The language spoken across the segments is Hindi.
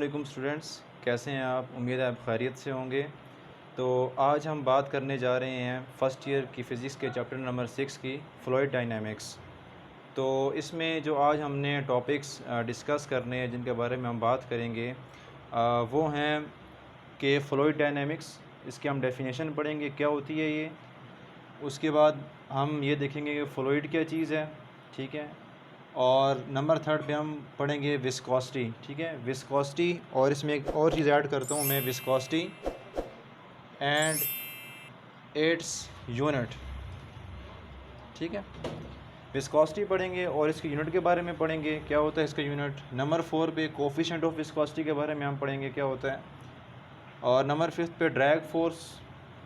वालेकुम स्टूडेंट्स, कैसे हैं आप? उम्मीद है आप खैरियत से होंगे। तो आज हम बात करने जा रहे हैं फ़र्स्ट ईयर की फ़िज़िक्स के चैप्टर नंबर 6 की फ्लूइड डायनामिक्स। तो इसमें जो आज हमने टॉपिक्स डिस्कस करने हैं, जिनके बारे में हम बात करेंगे, वो हैं कि फ्लूइड डायनामिक्स, इसकी हम डेफिनेशन पढ़ेंगे क्या होती है ये। उसके बाद हम ये देखेंगे कि फ्लूइड क्या चीज़ है, ठीक है। और नंबर थर्ड पे हम पढ़ेंगे विस्कोसिटी, ठीक है, विस्कोसिटी। और इसमें एक और चीज़ ऐड करता हूँ मैं, विस्कोसिटी एंड इट्स यूनिट, ठीक है। विस्कोसिटी पढ़ेंगे और इसके यूनिट के बारे में पढ़ेंगे क्या होता है इसका यूनिट। नंबर 4 पे कोफिशिएंट ऑफ विस्कोसिटी के बारे में हम पढ़ेंगे क्या होता है। और नंबर 5 पे ड्रैग फोर्स,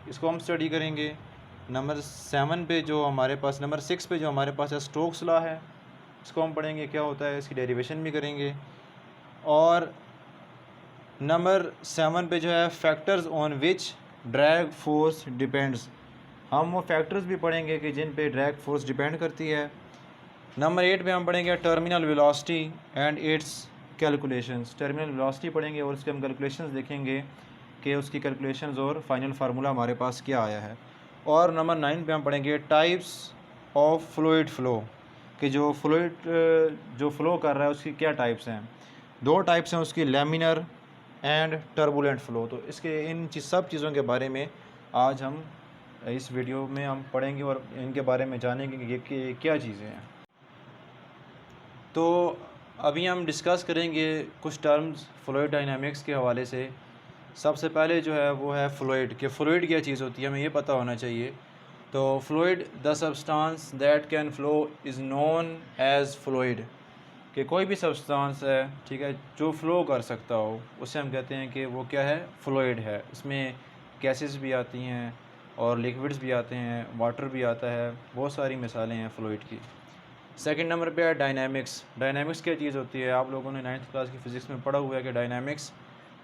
इसको हम स्टडी करेंगे। नंबर 7 पे जो हमारे पास, नंबर 6 पे जो हमारे पास है स्टोक्स लॉ है, इसको हम पढ़ेंगे क्या होता है, इसकी डेरिवेशन भी करेंगे। और नंबर 7 पे जो है factors on which drag force depends, हम वो फैक्टर्स भी पढ़ेंगे कि जिन पे ड्रैग फोर्स डिपेंड करती है। नंबर 8 पे हम पढ़ेंगे terminal velocity and it's calculations, terminal velocity पढ़ेंगे और उसके हम कैलकुलेशंस देखेंगे कि उसकी कैलकुलेशंस और फाइनल फार्मूला हमारे पास क्या आया है। और नंबर 9 पे हम पढ़ेंगे टाइप्स ऑफ फ्लूइड फ्लो, कि जो फ्लूइड जो फ्लो कर रहा है उसकी क्या टाइप्स हैं। दो टाइप्स हैं उसकी, लेमिनर एंड टर्बुलेंट फ़्लो। तो इसके सब चीज़ों के बारे में आज हम इस वीडियो में हम पढ़ेंगे और इनके बारे में जानेंगे कि क्या चीज़ें हैं। तो अभी हम डिस्कस करेंगे कुछ टर्म्स फ्लूइड डायनामिक्स के हवाले से। सबसे पहले जो है वो है फ्लूइड, कि फ्लूइड क्या चीज़ होती है, हमें ये पता होना चाहिए। तो fluid, the substance that can flow is known as fluid, कि कोई भी सब्सटेंस है, ठीक है, जो फ़्लो कर सकता हो, उसे हम कहते हैं कि वो क्या है, फ्लूइड है। इसमें गैसेस भी आती हैं और लिक्विड्स भी आते हैं, वाटर भी आता है, बहुत सारी मिसालें हैं फ्लूइड की। सेकंड नंबर पे है डायनामिक्स। डायनामिक्स क्या चीज़ होती है, आप लोगों ने 9th क्लास की फ़िज़िक्स में पढ़ा हुआ है कि dynamics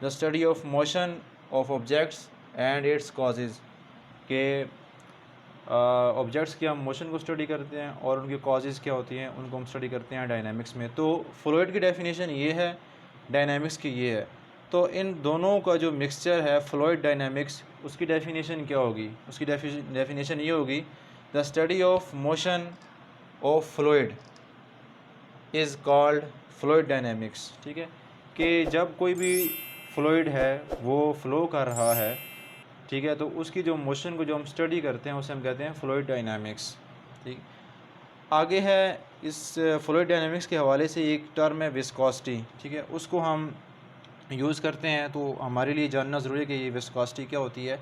the study of motion of objects and it's causes, के ऑब्जेक्ट्स की हम मोशन को स्टडी करते हैं और उनकी कॉजेज़ क्या होती हैं उनको हम स्टडी करते हैं डायनामिक्स में। तो फ्लूइड की डेफिनेशन ये है, डायनामिक्स की ये है। तो इन दोनों का जो मिक्सचर है फ्लूइड डायनामिक्स, उसकी डेफिनेशन क्या होगी, उसकी डेफिनेशन ये होगी, the study of motion of fluid is called fluid dynamics, ठीक है। कि जब कोई भी फ्लूइड है वो फ़्लो कर रहा है, ठीक है, तो उसकी जो मोशन को जो हम स्टडी करते हैं उसे हम कहते हैं फ्लूइड डायनामिक्स, ठीक। आगे है इस फ्लूइड डायनामिक्स के हवाले से एक टर्म है विस्कोसिटी, ठीक है, उसको हम यूज़ करते हैं। तो हमारे लिए जानना ज़रूरी है कि ये विस्कोसिटी क्या होती है।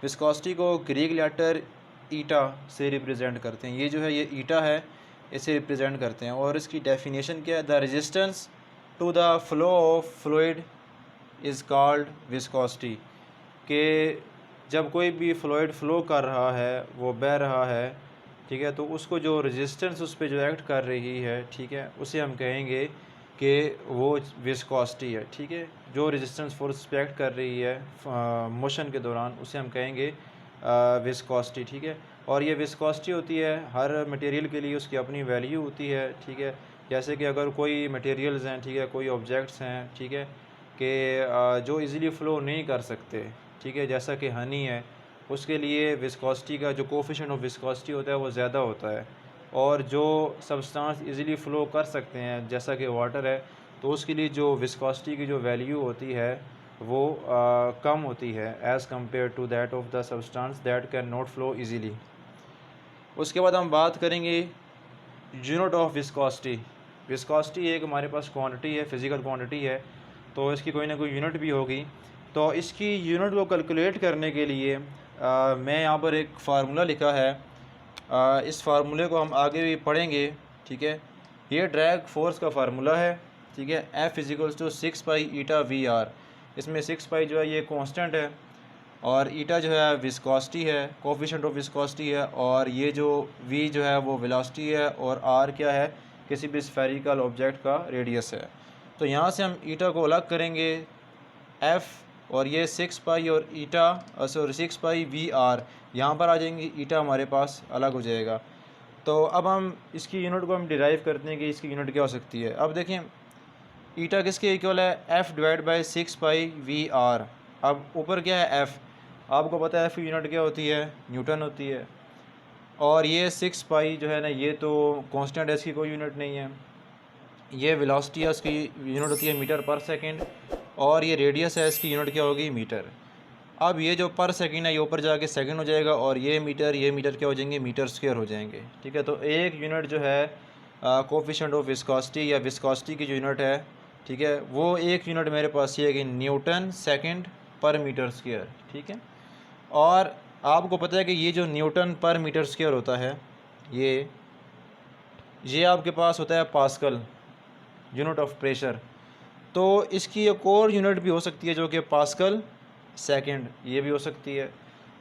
विस्कोसिटी को ग्रीक लेटर ईटा से रिप्रेजेंट करते हैं, ये जो है ये ईटा है, इसे रिप्रेजेंट करते हैं। और इसकी डेफिनेशन क्या है, the resistance to the flow of fluid is called viscosity, कि जब कोई भी फ्लूइड फ़्लो कर रहा है, वो बह रहा है, ठीक है, तो उसको जो रेजिस्टेंस उस पे जो एक्ट कर रही है, ठीक है, उसे हम कहेंगे कि वो विस्कोसिटी है, ठीक है। जो रेजिस्टेंस फोर्स पे एक्ट कर रही है मोशन के दौरान, उसे हम कहेंगे विस्कोसिटी, ठीक है। और ये विस्कोसिटी होती है हर मटेरियल के लिए, उसकी अपनी वैल्यू होती है, ठीक है। जैसे कि अगर कोई मटेरियल्स हैं, ठीक है, कोई ऑब्जेक्ट्स हैं, ठीक है, कि जो इजीली फ़्लो नहीं कर सकते, ठीक है, जैसा कि हनी है, उसके लिए विस्कोसिटी का जो कोफिशिएंट ऑफ विस्कोसिटी होता है वो ज़्यादा होता है। और जो सब्सटेंस इजीली फ़्लो कर सकते हैं जैसा कि वाटर है, तो उसके लिए जो विस्कोसिटी की जो वैल्यू होती है वो कम होती है as compare to that of the substance that can not flow easily. उसके बाद हम बात करेंगे यूनिट ऑफ विस्कोसिटी। विस्कोसिटी एक हमारे पास क्वांटिटी है, फिज़िकल क्वांटिटी है, तो इसकी कोई ना कोई यूनिट भी होगी। तो इसकी यूनिट को कैलकुलेट करने के लिए मैं यहाँ पर एक फार्मूला लिखा है, इस फार्मूले को हम आगे भी पढ़ेंगे, ठीक है। ये ड्रैग फोर्स का फार्मूला है, ठीक है, F is equals to 6 pi eta V R. इसमें 6 पाई जो है ये कांस्टेंट है और ईटा जो है विस्कोसिटी है, कोफिशिएंट ऑफ विस्कोसिटी है, और ये जो v जो है वो वेलोसिटी है, और r क्या है, किसी भी स्फेरिकल ऑब्जेक्ट का रेडियस है। तो यहाँ से हम ईटा को अलग करेंगे, f और ये 6 पाई और ईटा, सॉरी 6 पाई वी आर यहाँ पर आ जाएंगे, ईटा हमारे पास अलग हो जाएगा। तो अब हम इसकी यूनिट को हम डिराइव करते हैं कि इसकी यूनिट क्या हो सकती है। अब देखें, ईटा किसके इक्वल है, एफ़ डिवाइड बाई 6π/v/r। अब ऊपर क्या है एफ़, आपको पता है एफ़ की यूनिट क्या होती है, न्यूटन होती है। और ये 6π जो है ना, ये तो कांस्टेंट है, इसकी कोई यूनिट नहीं है। ये वेलोसिटी है, उसकी यूनिट होती है मीटर पर सेकंड। और ये रेडियस है, इसकी यूनिट क्या होगी, मीटर। अब ये जो पर सेकंड है ये ऊपर जाके सेकंड हो जाएगा, और ये मीटर क्या हो जाएंगे, मीटर स्क्वायर हो जाएंगे। ठीक है, तो एक यूनिट जो है कोफिशिएंट ऑफ विस्कोसिटी या विस्कोसिटी की जो यूनिट है, ठीक है, वो एक यूनिट मेरे पास ये है कि न्यूटन सेकंड पर मीटर स्क्वायर। ठीक है, और आपको पता है कि ये जो न्यूटन पर मीटर स्क्वायर होता है, ये आपके पास होता है पास्कल, यूनिट ऑफ प्रेशर। तो इसकी एक और यूनिट भी हो सकती है जो कि पास्कल सेकंड, ये भी हो सकती है।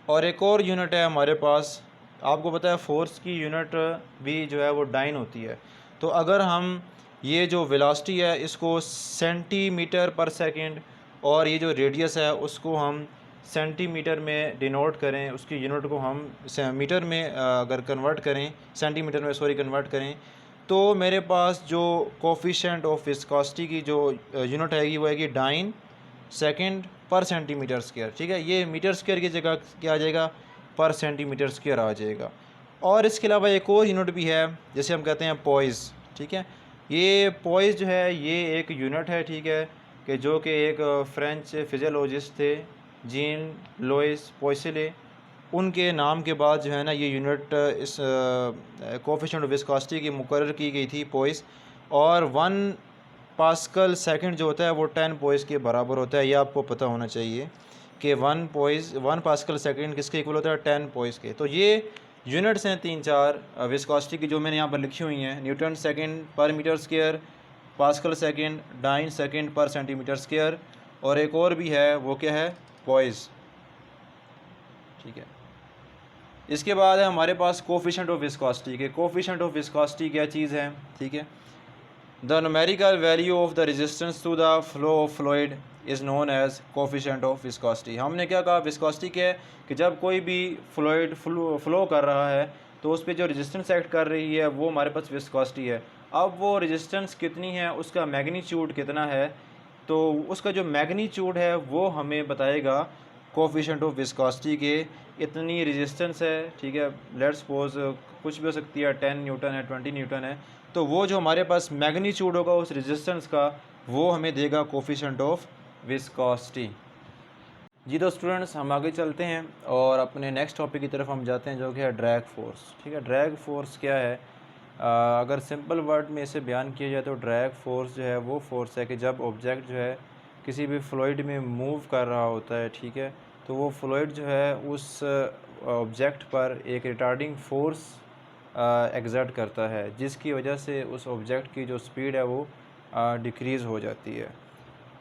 और एक और यूनिट है हमारे पास, आपको पता है फोर्स की यूनिट भी जो है वो डाइन होती है। तो अगर हम ये जो वेलोसिटी है इसको सेंटीमीटर पर सेकंड और ये जो रेडियस है उसको हम सेंटीमीटर में डिनोट करें, उसकी यूनिट को हम मीटर में अगर कन्वर्ट करें, सेंटीमीटर में सॉरी कन्वर्ट करें, तो मेरे पास जो कोफिशिएंट ऑफ विस्कोसिटी की जो यूनिट आएगी वो आएगी डाइन सेकंड पर सेंटीमीटर स्क्वायर। ठीक है, ये मीटर स्क्वायर की जगह क्या आ जाएगा, पर सेंटीमीटर स्क्वायर आ जाएगा। और इसके अलावा एक और यूनिट भी है, जैसे हम कहते हैं पॉइज़। ठीक है, ये पॉइज़ जो है ये एक यूनिट है, ठीक है, कि जो कि एक फ्रेंच फिजियोलॉजिस्ट थे जीन लोइस पॉइसले, उनके नाम के बाद जो है ना ये यूनिट इस कोफिशिएंट ऑफ विस्कोसिटी की मुकर्रर की गई थी, पॉइज़। और 1 पास्कल सेकंड जो होता है वो 10 पॉइज़ के बराबर होता है। ये आपको पता होना चाहिए कि 1 पास्कल सेकंड किसके इक्वल होता है, 10 पॉइज़ के। तो ये यूनिट्स हैं 3-4 विस्कोसिटी की जो मैंने यहाँ पर लिखी हुई हैं, न्यूटन सेकंड पर metre square, pascal second, dyne second पर सेंटीमीटर स्क्वायर, और एक और भी है वो क्या है, पॉइज़। ठीक है, इसके बाद है हमारे पास कोफिशिएंट ऑफ विस्कोसिटी के। कोफिशिएंट ऑफ विस्कोसिटी क्या चीज़ है, ठीक है, the numerical value of the resistance to the flow of fluid is known as coefficient of viscosity. हमने क्या कहा, विस्कोसिटी क्या है कि जब कोई भी फ्लूइड फ्लो कर रहा है तो उस पर जो रेजिस्टेंस एक्ट कर रही है वो हमारे पास विस्कोसिटी है। अब वो रेजिस्टेंस कितनी है, उसका मैग्नीट्यूड कितना है, तो उसका जो मैग्नीट्यूड है वो हमें बताएगा कोफिशिएंट ऑफ विस्कोसिटी के। इतनी रेजिस्टेंस है, ठीक है, लेट्स सपोज कुछ भी हो सकती है, 10 न्यूटन है, 20 न्यूटन है, तो वो जो हमारे पास मैग्नीट्यूड होगा उस रेजिस्टेंस का वो हमें देगा कोफिशिएंट ऑफ विस्कोसिटी। जी तो स्टूडेंट्स हम आगे चलते हैं और अपने नेक्स्ट टॉपिक की तरफ हम जाते हैं जो कि है ड्रैग फोर्स। ठीक है, ड्रैग फोर्स क्या है, अगर सिंपल वर्ड में इसे बयान किया जाए तो ड्रैग फोर्स जो है वो फोर्स है कि जब ऑब्जेक्ट जो है किसी भी फ्लूइड में मूव कर रहा होता है, ठीक है, तो वो फ्लूइड जो है उस ऑब्जेक्ट पर एक रिटार्डिंग फोर्स एग्जर्ट करता है, जिसकी वजह से उस ऑब्जेक्ट की जो स्पीड है वो डिक्रीज़ हो जाती है।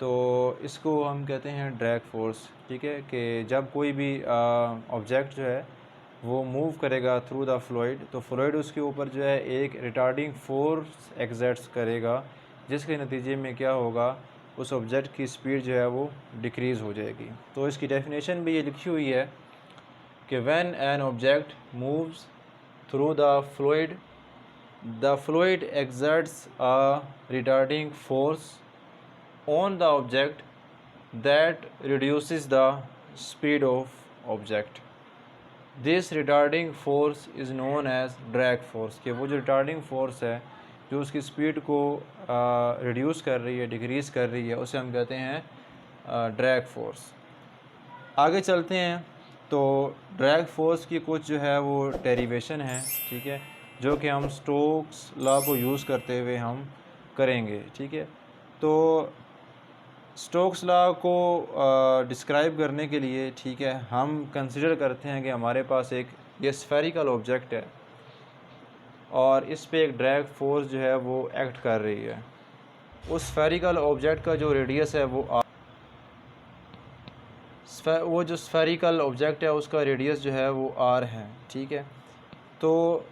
तो इसको हम कहते हैं ड्रैग फोर्स। ठीक है, कि जब कोई भी ऑब्जेक्ट जो है वो मूव करेगा थ्रू द फ्लूइड, तो फ्लूइड उसके ऊपर जो है एक रिटार्डिंग फोर्स एग्जर्ट्स करेगा, जिसके नतीजे में क्या होगा, उस ऑब्जेक्ट की स्पीड जो है वो डिक्रीज़ हो जाएगी। तो इसकी डेफिनेशन भी ये लिखी हुई है कि when an object moves through the fluid exerts a retarding force on the object that reduces the speed of object. This retarding force is known as drag force। कि वो जो रिटार्डिंग फोर्स है जो उसकी स्पीड को रिड्यूस कर रही है, डिक्रीज़ कर रही है, उसे हम कहते हैं ड्रैग फोर्स। आगे चलते हैं तो ड्रैग फोर्स की कुछ जो है वो डेरिवेशन है, ठीक है, जो कि हम स्टोक्स लॉ को यूज़ करते हुए हम करेंगे। ठीक है, तो स्टोक्स लॉ को डिस्क्राइब करने के लिए, ठीक है, हम कंसिडर करते हैं कि हमारे पास एक ये स्फेरिकल ऑब्जेक्ट है और इस पे एक ड्रैग फोर्स जो है वो एक्ट कर रही है। उस स्फेरिकल ऑब्जेक्ट का जो रेडियस है वो जो स्फेरिकल ऑब्जेक्ट है उसका रेडियस जो है वो r है। ठीक है, तो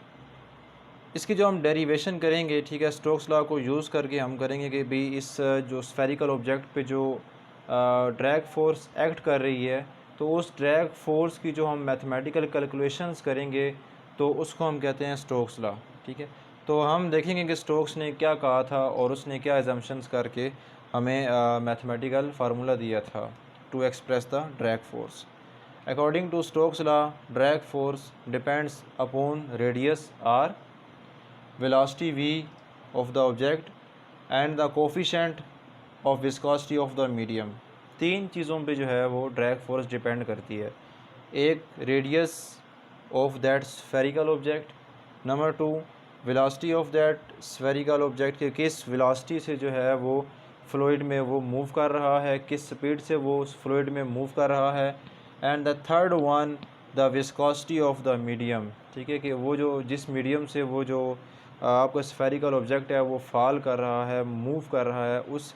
इसकी जो हम डेरिवेशन करेंगे, ठीक है, स्टोक्स लॉ को यूज़ करके हम करेंगे कि भाई इस जो स्फेरिकल ऑब्जेक्ट पे जो ड्रैग फोर्स एक्ट कर रही है, तो उस ड्रैग फोर्स की जो हम मैथमेटिकल कैलकुलेशंस करेंगे तो उसको हम कहते हैं स्टोक्स लॉ। ठीक है, तो हम देखेंगे कि स्टोक्स ने क्या कहा था और उसने क्या एजम्पशंस करके हमें मैथमेटिकल फार्मूला दिया था to express the drag force. According to Stokes law, drag force depends upon radius R, velocity v of the object and the coefficient of viscosity of the medium। तीन चीज़ों पे जो है वो ड्रैग फोर्स डिपेंड करती है। एक radius of that spherical object, number two velocity of that spherical object के किस वेलोसिटी से जो है वो फ्लूइड में वो मूव कर रहा है, किस स्पीड से वो उस फ्लूइड में मूव कर रहा है, and the third one the viscosity of the medium. ठीक है कि वो जो जिस मीडियम से वो जो आपका स्फेरिकल ऑब्जेक्ट है वो फॉल कर रहा है, मूव कर रहा है, उस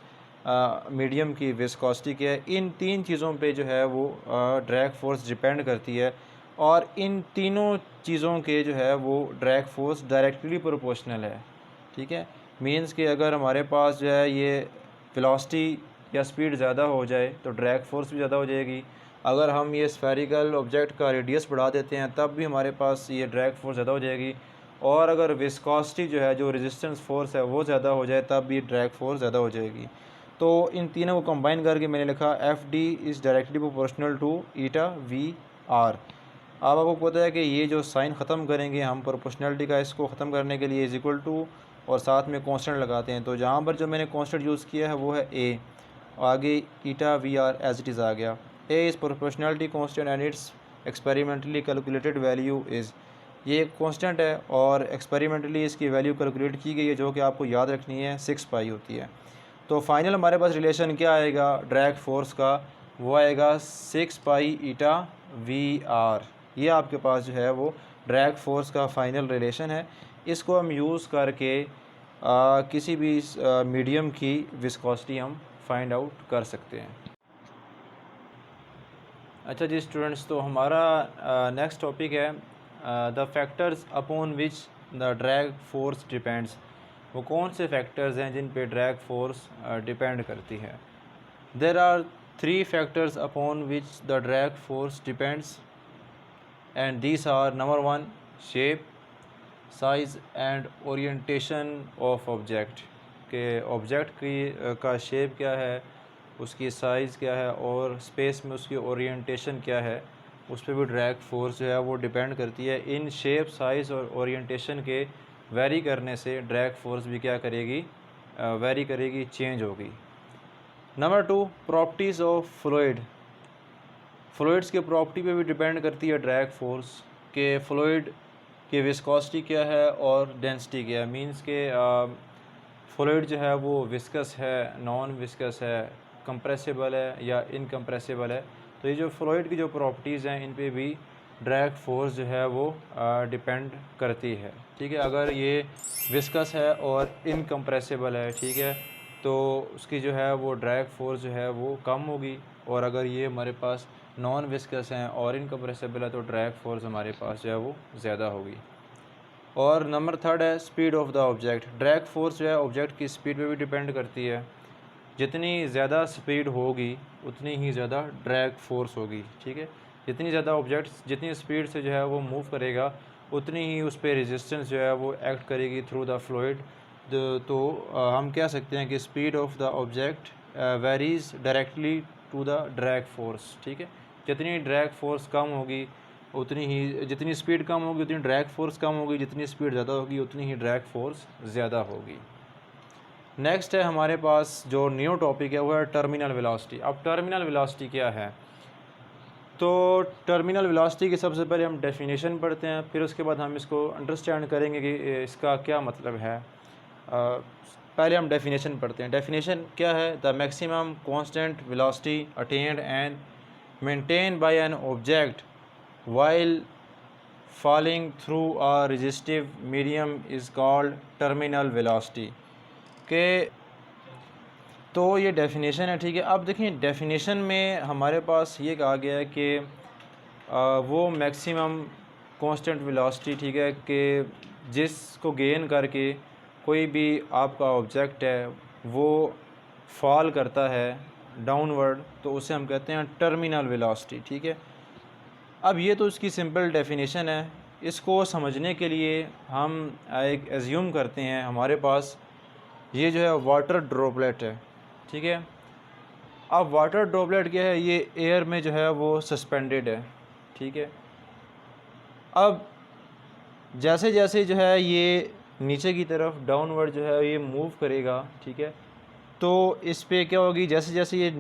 मीडियम की विस्कोसिटी क्या है। इन तीन चीज़ों पे जो है वो ड्रैग फोर्स डिपेंड करती है और इन तीनों चीज़ों के जो है वो ड्रैग फोर्स डायरेक्टली प्रोपोर्शनल है। ठीक है, मींस कि अगर हमारे पास जो है ये वेलोसिटी या स्पीड ज़्यादा हो जाए तो ड्रैग फोर्स भी ज़्यादा हो जाएगी। अगर हम ये स्फेरिकल ऑब्जेक्ट का रेडियस बढ़ा देते हैं तब भी हमारे पास ये ड्रैग फोर्स ज़्यादा हो जाएगी। और अगर विस्कोसिटी जो है, जो रेजिस्टेंस फोर्स है वो ज़्यादा हो जाए तब भी ड्रैग फोर्स ज़्यादा हो जाएगी। तो इन तीनों को कंबाइन करके मैंने लिखा F D is directly proportional to eta V R. अब आपको पता है कि ये जो साइन ख़त्म करेंगे हम प्रोपोर्शनलिटी का, इसको ख़त्म करने के लिए इज़ इक्वल टू और साथ में कांस्टेंट लगाते हैं। तो जहाँ पर जो मैंने कांस्टेंट यूज़ किया है वो है ए, आगे eta V R as it is आ गया। A is proportionality constant and its experimentally calculated value is, ये एक कांस्टेंट है और एक्सपेरिमेंटली इसकी वैल्यू कैलकुलेट की गई है जो कि आपको याद रखनी है, 6 पाई होती है। तो फाइनल हमारे पास रिलेशन क्या आएगा ड्रैग फोर्स का, वो आएगा 6 पाई ईटा वी आर। ये आपके पास जो है वो ड्रैग फोर्स का फाइनल रिलेशन है। इसको हम यूज़ करके किसी भी मीडियम की विस्कोसिटी हम फाइंड आउट कर सकते हैं। अच्छा जी स्टूडेंट्स, तो हमारा नेक्स्ट टॉपिक है the factors upon which the drag force depends. वो कौन से फैक्टर्स हैं जिन पे ड्रैग फोर्स डिपेंड करती है। There are 3 factors upon which the drag force depends and these are number 1 shape, size and orientation of object. के ऑब्जेक्ट की का शेप क्या है, उसकी साइज़ क्या है और स्पेस में उसकी ओरिएंटेशन क्या है, उस पर भी ड्रैग फोर्स जो है वो डिपेंड करती है। इन शेप, साइज़ और ओरिएंटेशन के वेरी करने से ड्रैग फोर्स भी क्या करेगी, वेरी करेगी, चेंज होगी। Number 2 properties of fluid. Fluids के प्रॉपर्टी पे भी डिपेंड करती है ड्रैग फोर्स के फ्लूइड की विस्कोसिटी क्या है और डेंसिटी क्या है। मींस के फ्लूइड जो है वो विस्कस है, नॉन विस्कस है, कंप्रेसिबल है या इनकम्प्रेसिबल है। तो ये जो फ्लूइड की जो प्रॉपर्टीज़ हैं इन पे भी ड्रैग फोर्स जो है वो डिपेंड करती है। ठीक है, अगर ये विस्कस है और इनकम्प्रेसिबल है, ठीक है, तो उसकी जो है वो ड्रैग फोर्स जो है वो कम होगी। और अगर ये हमारे पास नॉन विस्कस हैं और इनकम्प्रेसिबल है तो ड्रैग फोर्स हमारे पास जो है वो ज़्यादा होगी। और नंबर 3 है speed of the object. Drag force जो है ऑब्जेक्ट की स्पीड पे भी डिपेंड करती है। जितनी ज़्यादा स्पीड होगी उतनी ही ज़्यादा ड्रैग फोर्स होगी। ठीक है, जितनी ज़्यादा ऑब्जेक्ट जितनी स्पीड से जो है वो मूव करेगा उतनी ही उस पर रेजिस्टेंस जो है वो एक्ट करेगी थ्रू द फ्लूइड। तो हम कह सकते हैं कि speed of the object varies directly to the drag force. ठीक है, जितनी ड्रैग फोर्स कम होगी उतनी ही, जितनी स्पीड कम होगी उतनी ड्रैग फोर्स कम होगी, जितनी स्पीड ज़्यादा होगी उतनी ही ड्रैग फोर्स ज़्यादा होगी। नेक्स्ट है हमारे पास जो न्यू टॉपिक है वो है टर्मिनल वेलोसिटी। अब टर्मिनल वेलोसिटी क्या है, तो टर्मिनल वेलोसिटी की सबसे पहले हम डेफिनेशन पढ़ते हैं, फिर उसके बाद हम इसको अंडरस्टैंड करेंगे कि इसका क्या मतलब है। पहले हम डेफिनेशन पढ़ते हैं। डेफिनेशन क्या है, the maximum constant velocity attend and maintain by an object while falling through a resistive medium is called terminal velocity। के तो ये डेफिनेशन है। ठीक है, अब देखिए डेफिनेशन में हमारे पास ये कहा गया है कि वो मैक्सिमम कांस्टेंट वेलोसिटी, ठीक है, कि जिसको गेन करके कोई भी आपका ऑब्जेक्ट है वो फॉल करता है डाउनवर्ड, तो उसे हम कहते हैं टर्मिनल वेलोसिटी। ठीक है, अब ये तो इसकी सिंपल डेफिनेशन है, इसको समझने के लिए हम एक एज्यूम करते हैं हमारे पास ये जो है वाटर ड्रॉपलेट है, ठीक है। अब वाटर ड्रॉपलेट क्या है, ये एयर में जो है वो सस्पेंडेड है, ठीक है। अब जैसे जैसे जो है ये नीचे की तरफ डाउनवर्ड जो है ये मूव करेगा, ठीक है, तो इस पे क्या होगी, जैसे जैसे ये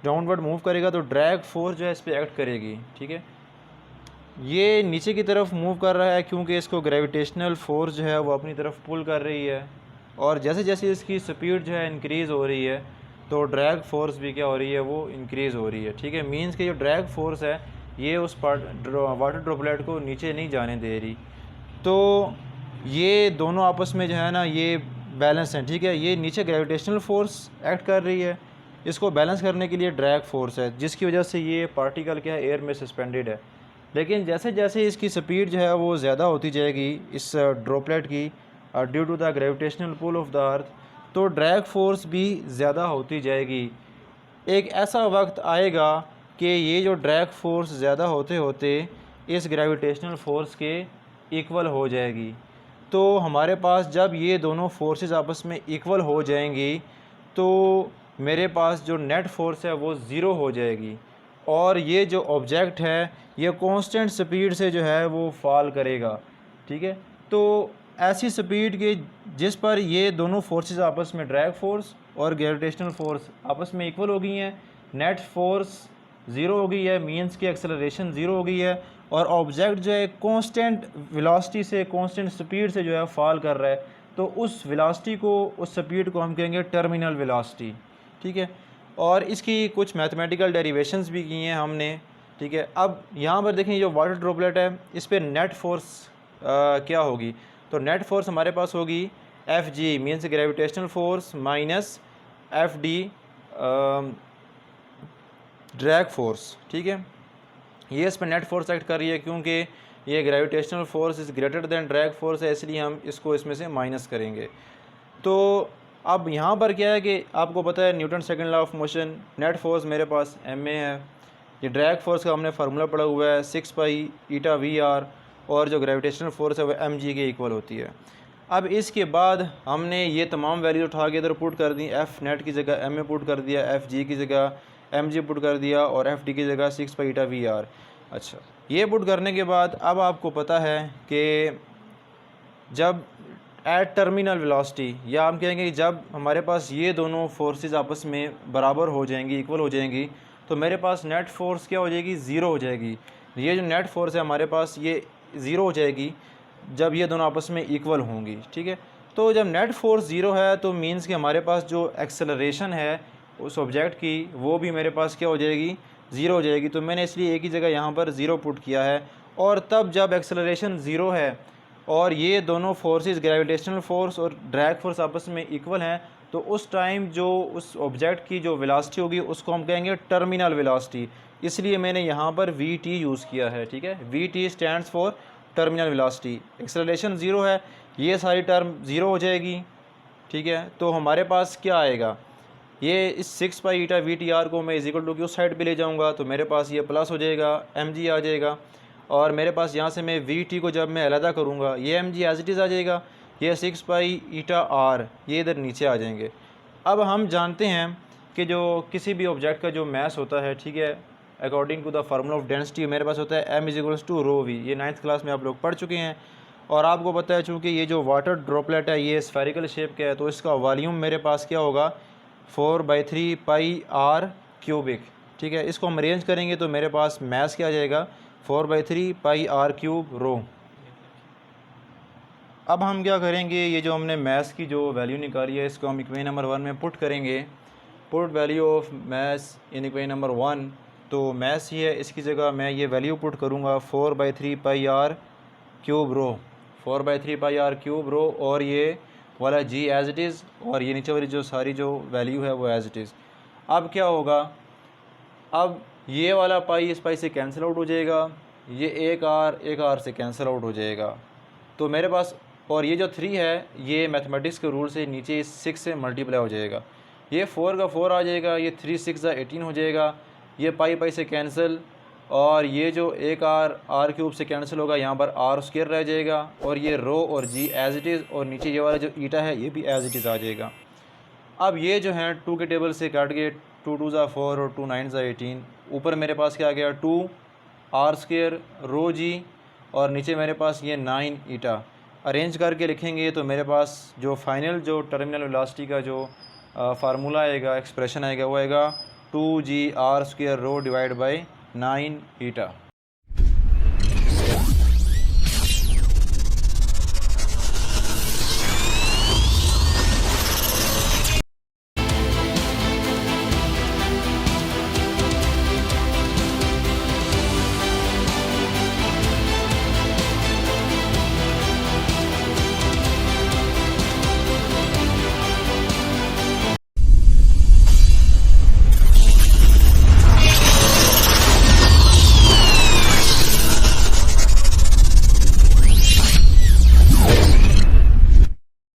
डाउनवर्ड मूव करेगा तो ड्रैग फोर्स जो है इस पर एक्ट करेगी, ठीक है। ये नीचे की तरफ मूव कर रहा है क्योंकि इसको ग्रेविटेशनल फोर्स जो है वो अपनी तरफ पुल कर रही है, और जैसे जैसे इसकी स्पीड जो है इंक्रीज़ हो रही है तो ड्रैग फोर्स भी क्या हो रही है, वो इंक्रीज़ हो रही है, ठीक है। मींस कि जो ड्रैग फोर्स है ये उस वाटर ड्रॉपलेट को नीचे नहीं जाने दे रही। तो ये दोनों आपस में जो है ना ये बैलेंस हैं, ठीक है। ये नीचे ग्रेविटेशनल फोर्स एक्ट कर रही है, इसको बैलेंस करने के लिए ड्रैग फोर्स है, जिसकी वजह से ये पार्टिकल क्या है एयर में सस्पेंडेड है। लेकिन जैसे जैसे इसकी स्पीड जो है वो ज़्यादा होती जाएगी इस ड्रॉपलेट की due to the gravitational pull of the earth, तो ड्रैग फोर्स भी ज़्यादा होती जाएगी। एक ऐसा वक्त आएगा कि ये जो ड्रैग फोर्स ज़्यादा होते होते इस ग्रेविटेशनल फोर्स के इक्वल हो जाएगी। तो हमारे पास जब ये दोनों फोर्सेस आपस में इक्वल हो जाएंगी तो मेरे पास जो नेट फोर्स है वो ज़ीरो हो जाएगी, और ये जो ऑब्जेक्ट है ये कांस्टेंट स्पीड से जो है वो फॉल करेगा, ठीक है। तो ऐसी स्पीड के जिस पर ये दोनों फोर्सेस आपस में ड्रैग फोर्स और ग्रेविटेशनल फोर्स आपस में इक्वल हो गई हैं, नेट फोर्स ज़ीरो हो गई है, मीन्स की एक्सेलरेशन ज़ीरो हो गई है, और ऑब्जेक्ट जो है कांस्टेंट वेलोसिटी से कांस्टेंट स्पीड से जो है फॉल कर रहा है, तो उस वेलोसिटी को, उस स्पीड को हम कहेंगे टर्मिनल वेलोसिटी, ठीक है। और इसकी कुछ मैथमेटिकल डेरिवेशंस भी की हैं हमने, ठीक है। अब यहाँ पर देखें जो वाटर ड्रॉपलेट है इस पर नेट फोर्स क्या होगी, तो नेट फोर्स हमारे पास होगी F G means gravitational force minus F D drag force, ठीक है। ये इस पर नेट फोर्स एक्ट कर रही है क्योंकि ये gravitational force is greater than drag force है, इसलिए हम इसको इसमें से माइनस करेंगे। तो अब यहाँ पर क्या है कि आपको पता है Newton second law of motion, net force मेरे पास एम ए है, ये ड्रैग फोर्स का हमने फार्मूला पढ़ा हुआ है 6 पाई ईटा वी आर, और जो ग्रेविटेशनल फोर्स है वो एम जी के इक्वल होती है। अब इसके बाद हमने ये तमाम वैल्यूज उठा के इधर पुट कर दी, एफ़ नेट की जगह एम ए पुट कर दिया, एफ़ जी की जगह एम जी पुट कर दिया, और एफ़ डी की जगह 6 पाई ईटा वी आर। अच्छा, ये पुट करने के बाद अब आपको पता है कि जब एट टर्मिनल वेलोसिटी, या हम कहेंगे कि जब हमारे पास ये दोनों फोर्सेस आपस में बराबर हो जाएंगी, इक्वल हो जाएंगी, तो मेरे पास नेट फोर्स क्या हो जाएगी, ज़ीरो हो जाएगी। ये जो नेट फोर्स है हमारे पास ये ज़ीरो हो जाएगी जब ये दोनों आपस में इक्वल होंगी, ठीक है। तो जब नेट फोर्स ज़ीरो है तो मींस कि हमारे पास जो एक्सेलरेशन है उस ऑब्जेक्ट की वो भी मेरे पास क्या हो जाएगी, ज़ीरो हो जाएगी। तो मैंने इसलिए एक ही जगह यहाँ पर ज़ीरो पुट किया है। और तब जब एक्सेलरेशन ज़ीरो है और ये दोनों फोर्सेस ग्रेविटेशनल फोर्स और ड्रैग फोर्स आपस में इक्वल हैं, तो उस टाइम जो उस ऑब्जेक्ट की जो वेलोसिटी होगी उसको हम कहेंगे टर्मिनल वेलोसिटी। इसलिए मैंने यहाँ पर वी टी यूज़ किया है, ठीक है। We T stands for terminal velocity. Acceleration zero है, ये सारी टर्म ज़ीरो हो जाएगी, ठीक है। तो हमारे पास क्या आएगा, ये इस 6 pi eta we T R को मैं इज इक्वल टू की उस साइड पे ले जाऊँगा तो मेरे पास ये प्लस हो जाएगा, एम जी आ जाएगा, और मेरे पास यहाँ से मैं वी टी को जब मैं अलहदा करूँगा ये M G as it is आ जाएगा, ये 6 पाई ईटा आर ये इधर नीचे आ जाएंगे। अब हम जानते हैं कि जो किसी भी ऑब्जेक्ट का जो मैस होता है, ठीक है, according to the formula of density मेरे पास होता है M is equals to rho V. ये 9th क्लास में आप लोग पढ़ चुके हैं। और आपको पता है चूँकि ये जो वाटर ड्रॉपलेट है ये स्फेरिकल शेप का है, तो इसका वॉल्यूम मेरे पास क्या होगा 4/3 पाई आर क्यूबिक, ठीक है। इसको हम अरेंज करेंगे तो मेरे पास मैस क्या आ जाएगा 4/3 पाई आर क्यूब रो। अब हम क्या करेंगे, ये जो हमने मैस की जो वैल्यू निकाली है इसको हम इक्वेशन नंबर 1 में पुट करेंगे। Put value of mass in equation number 1, तो मैस ही है, इसकी जगह मैं ये वैल्यू पुट करूँगा 4/3 pi R cube rho, 4/3 pi R cube rho, और ये वाला जी एज़ इट इज़, और ये नीचे वाली जो सारी जो वैल्यू है वो एज़ इट इज़। अब क्या होगा, अब ये वाला पाई इस पाई से कैंसिल आउट हो जाएगा, ये एक आर से कैंसिल आउट हो जाएगा, तो मेरे पास, और ये जो 3 है ये मैथमेटिक्स के रूल से नीचे 6 से मल्टीप्लाई हो जाएगा, ये 4 का 4 आ जाएगा, ये 3 6 18 हो जाएगा, ये पाई पाई से कैंसिल, और ये जो एक आर क्यूब से कैंसिल होगा, यहाँ पर आर स्क्वायर रह जाएगा और ये रो और जी एज़ इट इज़, और नीचे ये वाला जो ईटा है ये भी एज़ इट इज़ आ जाएगा। अब ये जो है 2 के टेबल से काट के 2 2 ज़ा 4 और 2 9 ज़ा 18, ऊपर मेरे पास क्या आ गया 2 आर स्क्वायर रो जी और नीचे मेरे पास ये 9 ईटा। अरेंज करके लिखेंगे तो मेरे पास जो फाइनल जो टर्मिनल वेलोसिटी का जो फार्मूला आएगा, एक्सप्रेशन आएगा, वो आएगा 2 G R square rho divide by 9 eta.